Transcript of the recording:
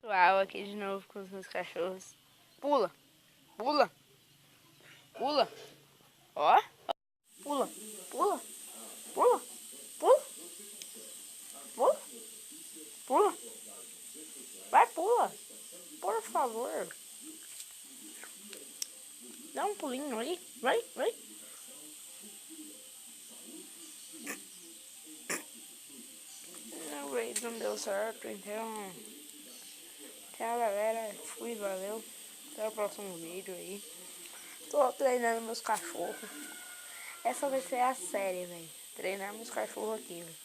Uau, aqui de novo com os meus cachorros. Pula, pula, pula. Ó, pula, pula, pula, pula, pula, pula. Vai, pula, por favor. Dá um pulinho aí, vai, vai. Não deu certo, então... Tchau, galera. Fui, valeu. Até o próximo vídeo aí. Tô treinando meus cachorros. Essa vai ser a série, velho. Treinar meus cachorros aqui, velho.